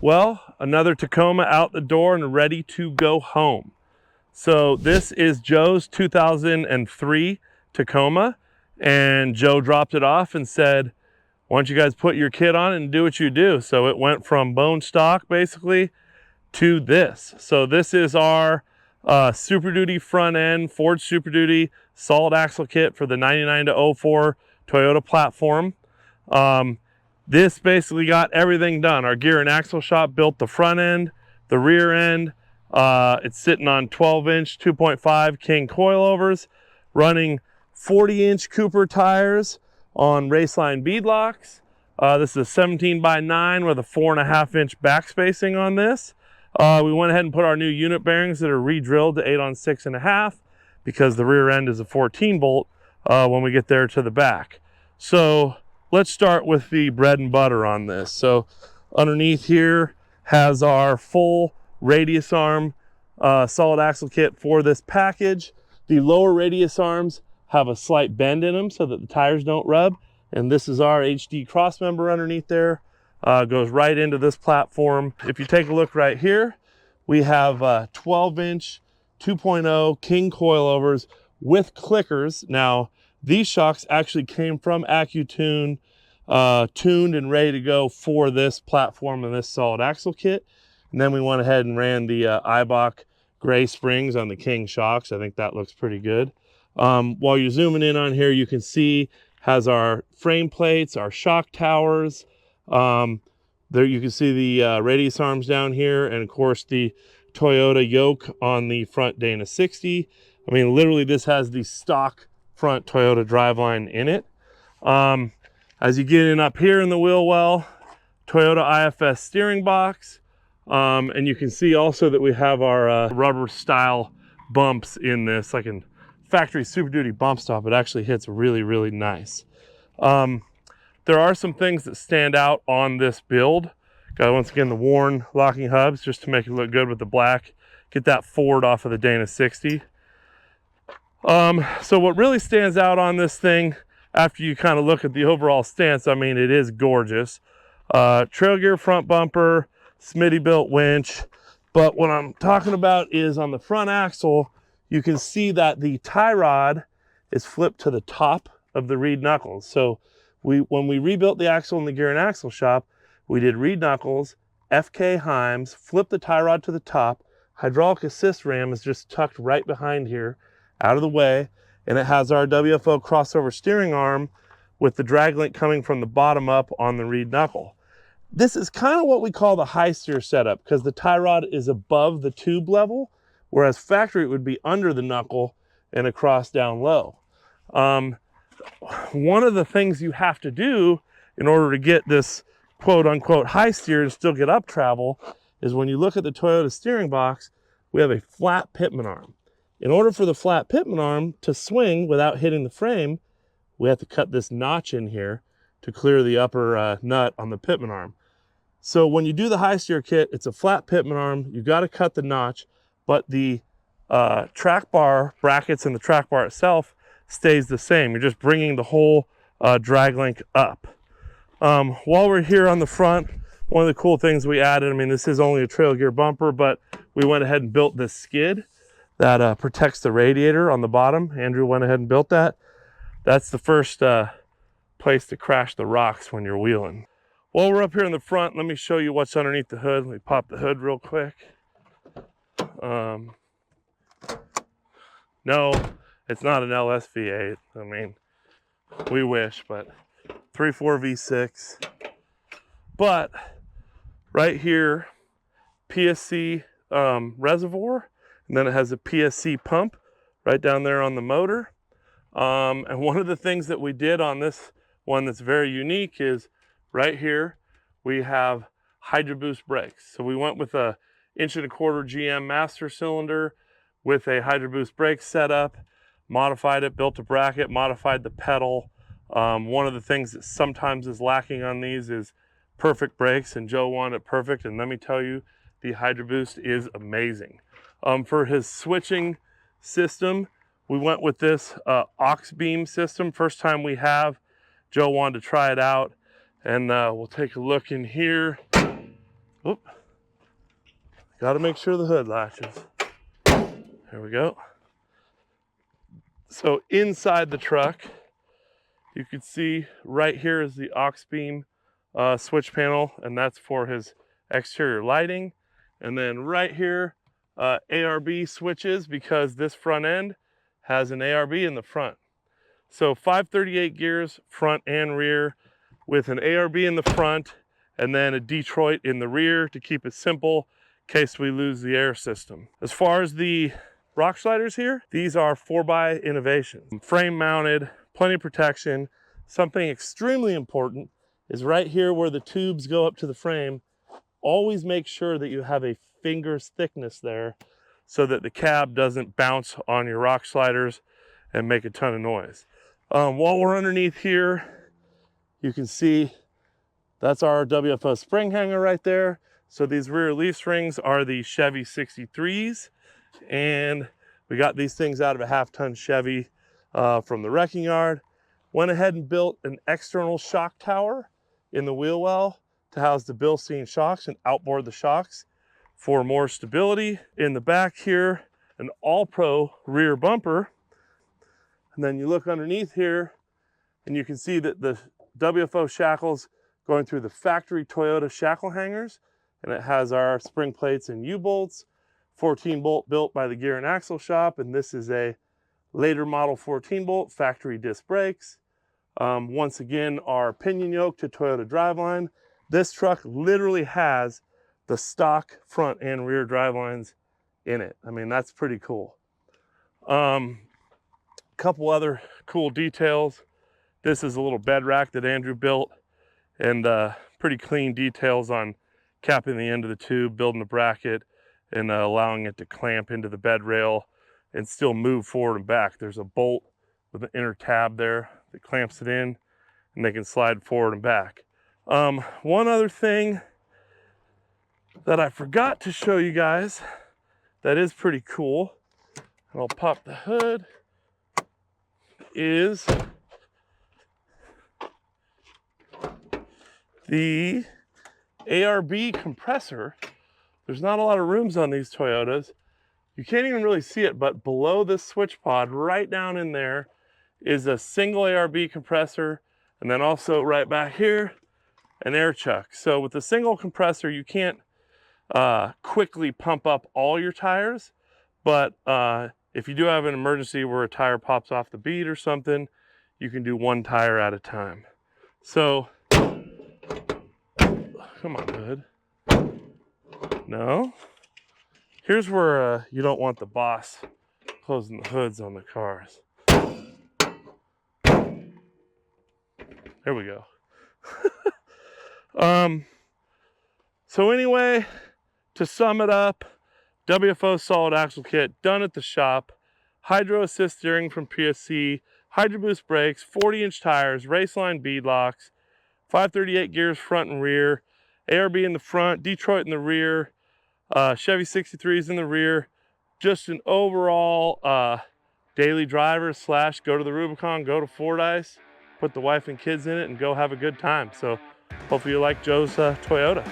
Well, another Tacoma out the door and ready to go home. So this is Joe's 2003 Tacoma, and Joe dropped it off and said, why don't you guys put your kit on and do what you do? So it went from bone stock basically to this. So this is our Super Duty front end, Ford Super Duty solid axle kit for the 99 to 04 Toyota platform. This basically got everything done. Our gear and axle shop built the front end, the rear end. It's sitting on 12-inch 2.5 King coilovers, running 40-inch Cooper tires on Raceline beadlocks. This is a 17x9 with a 4.5-inch back spacing on this. We went ahead and put our new unit bearings that are re-drilled to 8 on 6.5 because the rear end is a 14 bolt when we get there to the back. So let's start with the bread and butter on this. So underneath here has our full radius arm solid axle kit for this package. The lower radius arms have a slight bend in them so that the tires don't rub. And this is our HD cross member underneath there. Goes right into this platform. If you take a look right here, we have 12-inch 2.0 King coilovers with clickers. Now, these shocks actually came from AccuTune, tuned and ready to go for this platform and this solid axle kit. And then we went ahead and ran the Eibach gray springs on the King shocks. I think that looks pretty good. While you're zooming in on here, you can see has our frame plates, our shock towers. There you can see the radius arms down here, and of course the Toyota yoke on the front Dana 60. I mean, literally this has the stock front Toyota driveline in it. As you get in up here in the wheel well, Toyota IFS steering box. And you can see also that we have our rubber style bumps in this, like a factory Super Duty bump stop. It actually hits really, really nice. There are some things that stand out on this build. Got once again the worn locking hubs just to make it look good with the black. Get that Ford off of the Dana 60. So what really stands out on this thing, after you kind of look at the overall stance, I mean, it is gorgeous. Trailgear front bumper, Smitty built winch. But what I'm talking about is on the front axle, you can see that the tie rod is flipped to the top of the reed knuckles. So when we rebuilt the axle in the gear and axle shop, we did reed knuckles, FK heims, flipped the tie rod to the top. Hydraulic assist ram is just tucked right behind here, out of the way, and it has our WFO crossover steering arm with the drag link coming from the bottom up on the reed knuckle. This is kind of what we call the high steer setup because the tie rod is above the tube level, whereas factory it would be under the knuckle and across down low. One of the things you have to do in order to get this quote unquote high steer and still get up travel is when you look at the Toyota steering box, we have a flat pitman arm. In order for the flat pitman arm to swing without hitting the frame, we have to cut this notch in here to clear the upper nut on the pitman arm. So when you do the high steer kit, it's a flat pitman arm. You got to cut the notch, but the track bar brackets and the track bar itself stays the same. You're just bringing the whole drag link up. While we're here on the front, one of the cool things we added, I mean, this is only a Trailgear bumper, but we went ahead and built this skid that protects the radiator on the bottom. Andrew went ahead and built that. That's the first place to crash the rocks when you're wheeling. While we're up here in the front, let me show you what's underneath the hood. Let me pop the hood real quick. No, it's not an LS V8. I mean, we wish, but 3.4 V6. But right here, PSC reservoir, and then it has a PSC pump right down there on the motor. And one of the things that we did on this one that's very unique is right here, we have Hydroboost brakes. So we went with a 1.25" GM master cylinder with a Hydroboost brake setup, modified it, built a bracket, modified the pedal. One of the things that sometimes is lacking on these is perfect brakes, and Joe wanted it perfect, and let me tell you, the Hydroboost is amazing. For his switching system, we went with this aux beam system. First time we have. Joe wanted to try it out, and we'll take a look in here. Oop. Got to make sure the hood latches. There we go. So inside the truck, you can see right here is the aux beam switch panel, and that's for his exterior lighting. And then right here, ARB switches, because this front end has an ARB in the front. So 538 gears, front and rear, with an ARB in the front, and then a Detroit in the rear to keep it simple in case we lose the air system. As far as the Rocksliders here, these are 4x innovations. Frame mounted, plenty of protection. Something extremely important is right here where the tubes go up to the frame. Always make sure that you have a finger's thickness there so that the cab doesn't bounce on your Rocksliders and make a ton of noise. While we're underneath here, you can see that's our WFO spring hanger right there. So these rear leaf rings are the Chevy 63s. And we got these things out of a half-ton Chevy from the wrecking yard. Went ahead and built an external shock tower in the wheel well to house the Bilstein shocks and outboard the shocks for more stability. In the back here, an all-pro rear bumper. And then you look underneath here and you can see that the WFO shackles going through the factory Toyota shackle hangers, and it has our spring plates and U-bolts. 14 bolt built by the gear and axle shop, and this is a later model 14 bolt factory disc brakes. Once again, our pinion yoke to Toyota Driveline. This truck literally has the stock front and rear drivelines in it. I mean, that's pretty cool. Couple other cool details. This is a little bed rack that Andrew built, and pretty clean details on capping the end of the tube, building the bracket, and allowing it to clamp into the bed rail and still move forward and back. There's a bolt with an inner tab there that clamps it in, and they can slide forward and back. One other thing that I forgot to show you guys that is pretty cool, and I'll pop the hood, is the ARB compressor. There's not a lot of rooms on these Toyotas. You can't even really see it, but below this switch pod, right down in there, is a single ARB compressor, and then also right back here, an air chuck. So with a single compressor, you can't quickly pump up all your tires, but if you do have an emergency where a tire pops off the bead or something, you can do one tire at a time. So, come on, hood. No. Here's where you don't want the boss closing the hoods on the cars. There we go. So anyway, to sum it up, WFO solid axle kit done at the shop, hydro assist steering from PSC, Hydroboost brakes, 40-inch tires, raceline bead locks, 538 gears front and rear, ARB in the front, Detroit in the rear, Chevy 63s in the rear. Just an overall daily driver slash go to the Rubicon, go to Fordyce, put the wife and kids in it, and go have a good time. So hopefully you like Joe's Toyota.